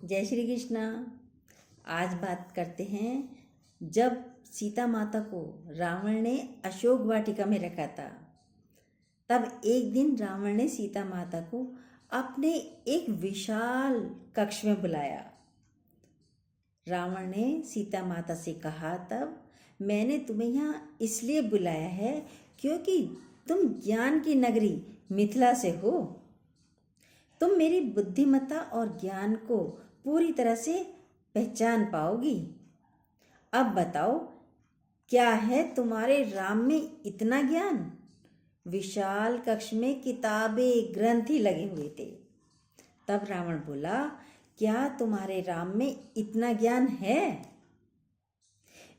जय श्री कृष्णा। आज बात करते हैं जब सीता माता को रावण ने अशोक वाटिका में रखा था, तब एक दिन रावण ने सीता माता को अपने एक विशाल कक्ष में बुलाया। रावण ने सीता माता से कहा, तब मैंने तुम्हें यहाँ इसलिए बुलाया है क्योंकि तुम ज्ञान की नगरी मिथिला से हो। तुम मेरी बुद्धिमत्ता और ज्ञान को पूरी तरह से पहचान पाओगी। अब बताओ, क्या है तुम्हारे राम में इतना ज्ञान? विशाल कक्ष में किताबें ग्रंथ ही लगे हुए थे। तब रावण बोला, क्या तुम्हारे राम में इतना ज्ञान है?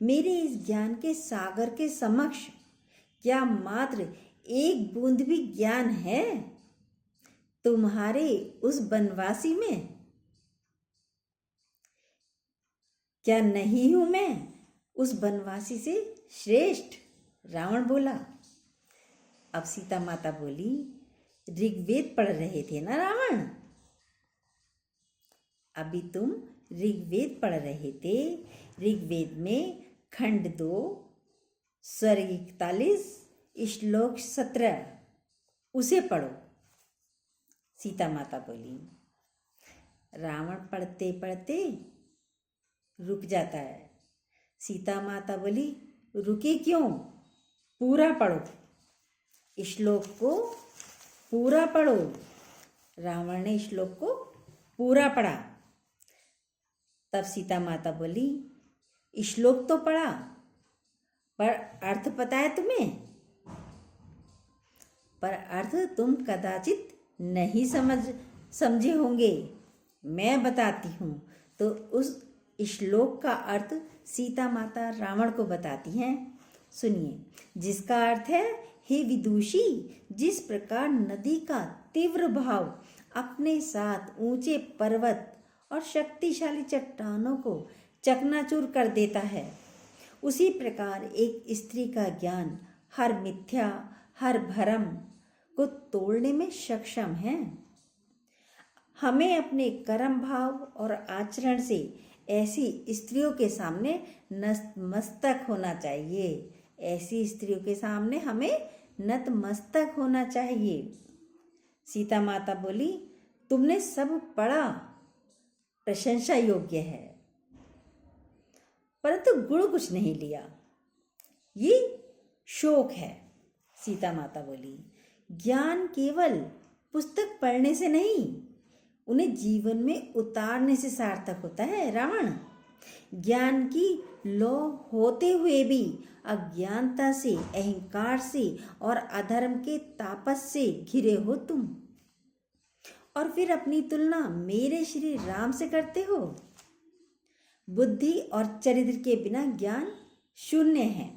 मेरे इस ज्ञान के सागर के समक्ष क्या मात्र एक बूंद भी ज्ञान है तुम्हारे उस बनवासी में? क्या नहीं हूं मैं उस बनवासी से श्रेष्ठ? रावण बोला। अब सीता माता बोली, ऋग्वेद पढ़ रहे थे ना रावण? अभी तुम ऋग्वेद पढ़ रहे थे। ऋग्वेद में खंड 2 स्वर्ग 41 श्लोक 17 उसे पढ़ो। सीता माता बोली। रावण पढ़ते पढ़ते रुक जाता है। सीता माता बोली, रुके क्यों? पूरा पढ़ो, श्लोक को पूरा पढ़ो। रावण ने श्लोक को पूरा पढ़ा। तब सीता माता बोली, श्लोक तो पढ़ा, पर अर्थ पता है तुम्हें? पर अर्थ तुम कदाचित नहीं समझे होंगे। मैं बताती हूँ। तो उस श्लोक का अर्थ सीता माता रावण को बताती हैं। सुनिए, जिसका अर्थ है, हे विदुषी, जिस प्रकार नदी का तीव्र भाव अपने साथ ऊंचे पर्वत और शक्तिशाली चट्टानों को चकनाचूर कर देता है, उसी प्रकार एक स्त्री का ज्ञान हर मिथ्या, हर भ्रम को तोड़ने में सक्षम है। हमें अपने कर्म भाव और आचरण से ऐसी स्त्रियों के सामने नतमस्तक होना चाहिए। ऐसी स्त्रियों के सामने हमें नतमस्तक होना चाहिए। सीता माता बोली, तुमने सब पढ़ा, प्रशंसा योग्य है, परंतु गुण कुछ नहीं लिया। ये शोक है। सीता माता बोली, ज्ञान केवल पुस्तक पढ़ने से नहीं, उन्हें जीवन में उतारने से सार्थक होता है। रावण, ज्ञान की लौ होते हुए भी अज्ञानता से, अहंकार से और अधर्म के तापस से घिरे हो तुम, और फिर अपनी तुलना मेरे श्री राम से करते हो। बुद्धि और चरित्र के बिना ज्ञान शून्य है।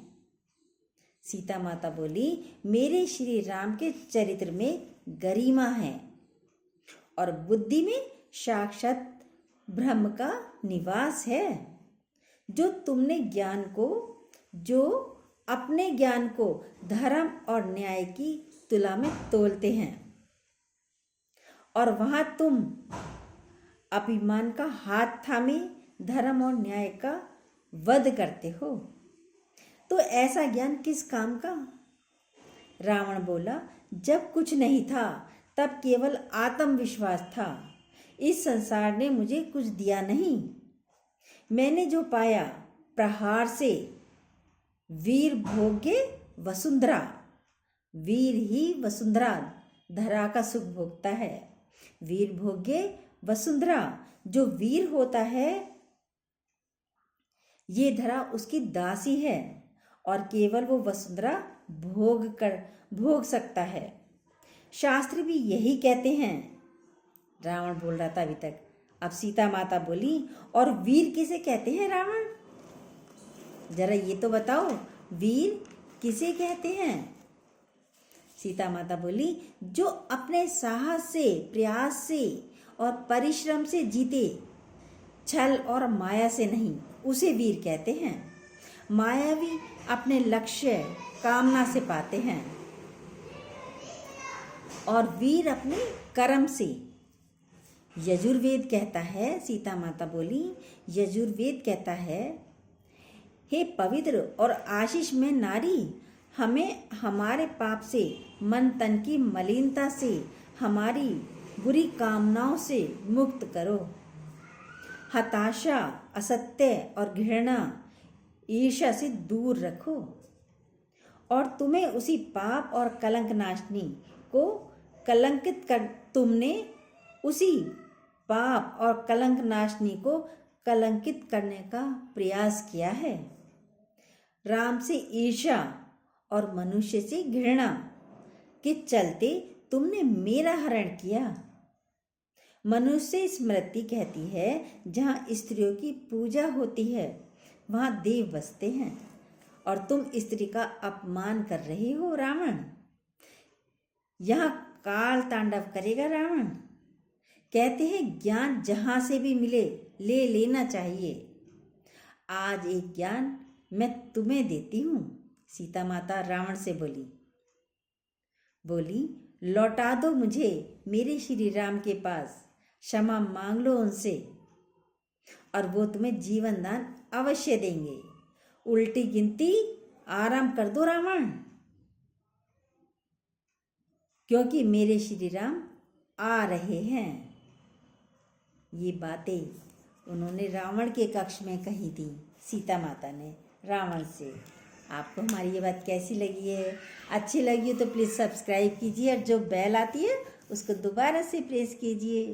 सीता माता बोली, मेरे श्री राम के चरित्र में गरिमा है और बुद्धि में साक्षात ब्रह्म का निवास है। जो अपने ज्ञान को धर्म और न्याय की तुला में तोलते हैं, और वहां तुम अभिमान का हाथ थामे धर्म और न्याय का वध करते हो, तो ऐसा ज्ञान किस काम का? रावण बोला, जब कुछ नहीं था तब केवल आत्मविश्वास था। इस संसार ने मुझे कुछ दिया नहीं। मैंने जो पाया, प्रहार से वीर भोग्य वसुंधरा, वीर ही वसुंधरा धरा का सुख भोगता है। वीर भोग्य वसुंधरा, जो वीर होता है, ये धरा उसकी दासी है, और केवल वो वसुंधरा भोग सकता है। शास्त्र भी यही कहते हैं। रावण बोल रहा था अभी तक। अब सीता माता बोली, और वीर किसे कहते हैं रावण? जरा ये तो बताओ, वीर किसे कहते हैं? सीता माता बोली, जो अपने साहस से, प्रयास से और परिश्रम से जीते, छल और माया से नहीं, उसे वीर कहते हैं। मायावी अपने लक्ष्य कामना से पाते हैं, और वीर अपने कर्म से। यजुर्वेद कहता है, सीता माता बोली, यजुर्वेद कहता है, हे पवित्र और आशीष में नारी, हमें हमारे पाप से, मन तन की मलिनता से, हमारी बुरी कामनाओं से मुक्त करो। हताशा, असत्य और घृणा, ईर्ष्या से दूर रखो और तुम्हें उसी पाप और कलंक नाशनी को कलंकित कर तुमने उसी पाप और कलंक नाशनी को कलंकित करने का प्रयास किया है। राम से ईर्ष्या और मनुष्य से घृणा के चलते तुमने मेरा हरण किया। मनुष्य स्मृति कहती है, जहाँ स्त्रियों की पूजा होती है वहाँ देव बसते हैं और तुम स्त्री का अपमान कर रहे हो रावण। यहाँ काल तांडव करेगा रावण। कहते हैं ज्ञान जहाँ से भी मिले ले लेना चाहिए। आज एक ज्ञान मैं तुम्हें देती हूँ। सीता माता रावण से बोली, लौटा दो मुझे मेरे श्री राम के पास, क्षमा मांग लो उनसे और वो तुम्हें जीवन दान अवश्य देंगे। उल्टी गिनती आरंभ कर दो रावण, क्योंकि मेरे श्री राम आ रहे हैं। ये बातें उन्होंने रावण के कक्ष में कही थी, सीता माता ने रावण से। आपको हमारी ये बात कैसी लगी है? अच्छी लगी हो तो प्लीज़ सब्सक्राइब कीजिए और जो बेल आती है उसको दोबारा से प्रेस कीजिए।